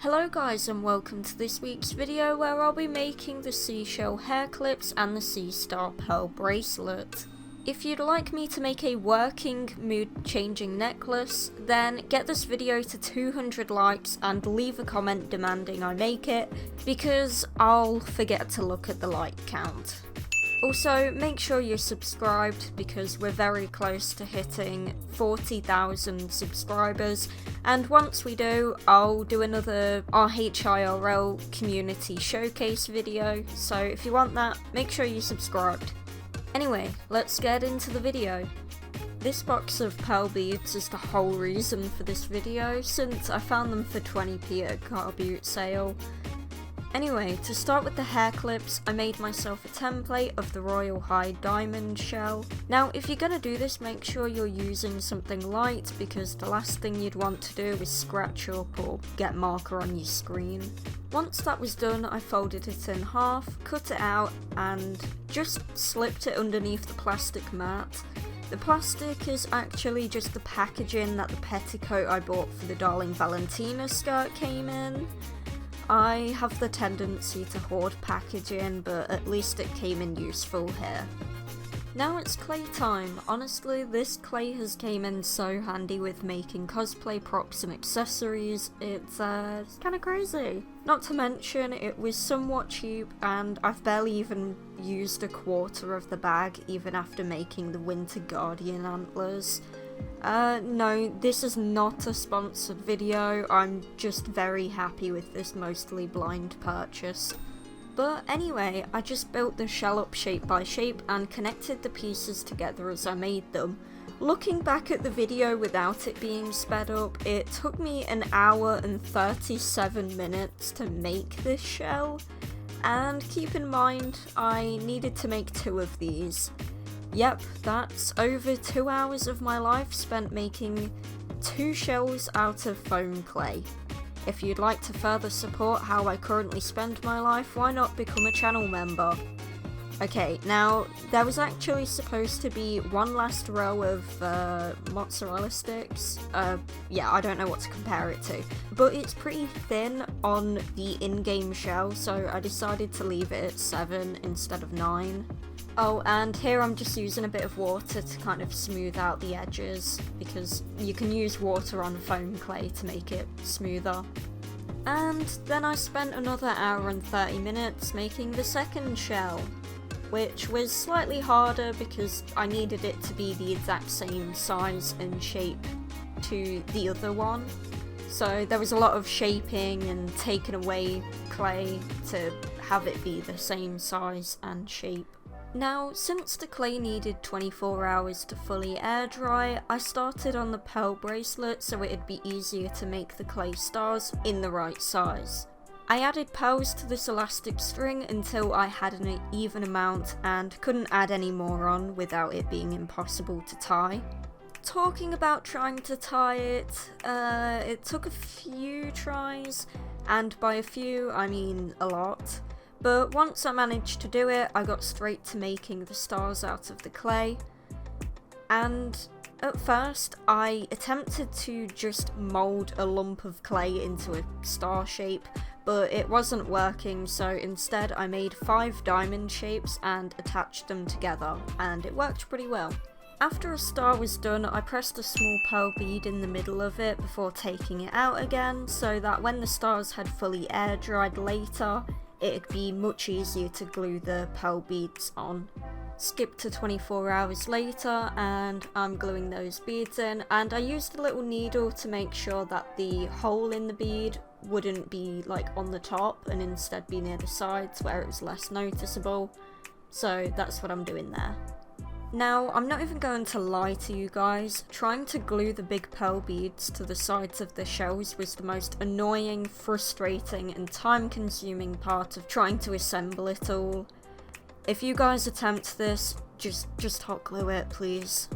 Hello guys and welcome to this week's video where I'll be making the Seashell hair clips and the Sea Star pearl bracelet. If you'd like me to make a working mood changing necklace, then get this video to 200 likes and leave a comment demanding I make it, because I'll forget to look at the like count. Also, make sure you're subscribed because we're very close to hitting 40,000 subscribers, and once we do, I'll do another IRL community showcase video, so if you want that, make sure you're subscribed. Anyway, let's get into the video. This box of pearl beads is the whole reason for this video, since I found them for 20p at a carboot sale. Anyway, to start with the hair clips, I made myself a template of the Royal High diamond shell. Now, if you're gonna do this, make sure you're using something light, because the last thing you'd want to do is scratch up or get marker on your screen. Once that was done, I folded it in half, cut it out, and just slipped it underneath the plastic mat. The plastic is actually just the packaging that the petticoat I bought for the Darling Valentina skirt came in. I have the tendency to hoard packaging, but at least it came in useful here. Now it's clay time. Honestly, this clay has came in so handy with making cosplay props and accessories, it's kinda crazy. Not to mention, it was somewhat cheap, and I've barely even used a quarter of the bag, even after making the Winter Guardian antlers. No, this is not a sponsored video, I'm just very happy with this mostly blind purchase. But anyway, I just built the shell up shape by shape and connected the pieces together as I made them. Looking back at the video without it being sped up, it took me an hour and 37 minutes to make this shell, and keep in mind, I needed to make 2 of these. Yep, that's over 2 hours of my life spent making 2 shells out of foam clay. If you'd like to further support how I currently spend my life, why not become a channel member? Okay, now, there was actually supposed to be one last row of mozzarella sticks. Yeah, I don't know what to compare it to. But it's pretty thin on the in-game shell, so I decided to leave it at 7 instead of 9. Oh, and here I'm just using a bit of water to kind of smooth out the edges, because you can use water on foam clay to make it smoother. And then I spent another hour and 30 minutes making the second shell, which was slightly harder because I needed it to be the exact same size and shape to the other one. So there was a lot of shaping and taking away clay to have it be the same size and shape. Now, since the clay needed 24 hours to fully air dry, I started on the pearl bracelet so it'd be easier to make the clay stars in the right size. I added pearls to this elastic string until I had an even amount and couldn't add any more on without it being impossible to tie. Talking about trying to tie it, it took a few tries, and by a few I mean a lot. But once I managed to do it, I got straight to making the stars out of the clay. And at first, I attempted to just mould a lump of clay into a star shape, but it wasn't working, so instead I made 5 diamond shapes and attached them together, and it worked pretty well. After a star was done, I pressed a small pearl bead in the middle of it before taking it out again, so that when the stars had fully air dried later, it'd be much easier to glue the pearl beads on. Skip to 24 hours later and I'm gluing those beads in, and I used a little needle to make sure that the hole in the bead wouldn't be like on the top and instead be near the sides where it was less noticeable. So that's what I'm doing there. Now, I'm not even going to lie to you guys, trying to glue the big pearl beads to the sides of the shells was the most annoying, frustrating, and time-consuming part of trying to assemble it all. If you guys attempt this, just hot glue it, please.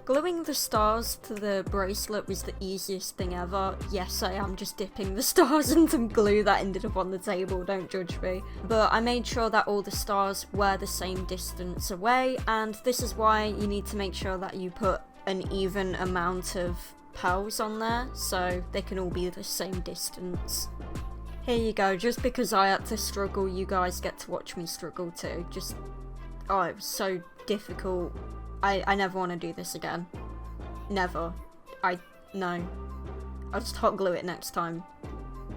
Gluing the stars to the bracelet was the easiest thing ever. Yes, I am just dipping the stars in some glue that ended up on the table, don't judge me. But I made sure that all the stars were the same distance away, and this is why you need to make sure that you put an even amount of pearls on there, so they can all be the same distance. Here you go, just because I had to struggle, you guys get to watch me struggle too. Just, oh, it was so difficult. I never want to do this again. Never. No. I'll just hot glue it next time.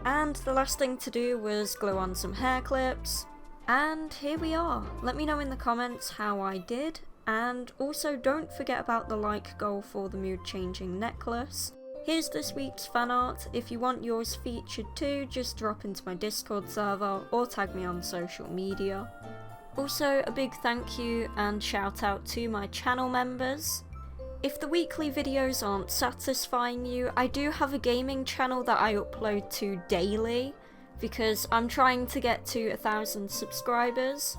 And the last thing to do was glue on some hair clips. And here we are. Let me know in the comments how I did. And also don't forget about the like goal for the mood changing necklace. Here's this week's fan art. If you want yours featured too, just drop into my Discord server or tag me on social media. Also, a big thank you and shout out to my channel members. If the weekly videos aren't satisfying you, I do have a gaming channel that I upload to daily, because I'm trying to get to 1,000 subscribers.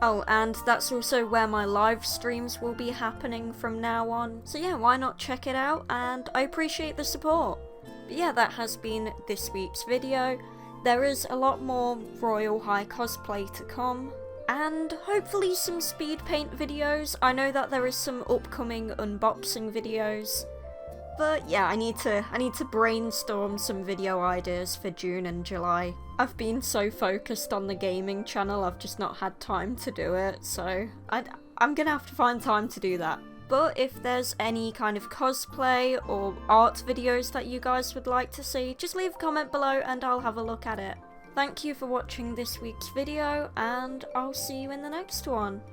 Oh, and that's also where my live streams will be happening from now on, so yeah, why not check it out, and I appreciate the support. But yeah, that has been this week's video. There is a lot more Royal High cosplay to come, and hopefully some speed paint videos. I know that there is some upcoming unboxing videos, but yeah, I need to brainstorm some video ideas for June and July. I've been so focused on the gaming channel, I've just not had time to do it, so I'm gonna have to find time to do that. But if there's any kind of cosplay or art videos that you guys would like to see, just leave a comment below and I'll have a look at it. Thank you for watching this week's video, and I'll see you in the next one.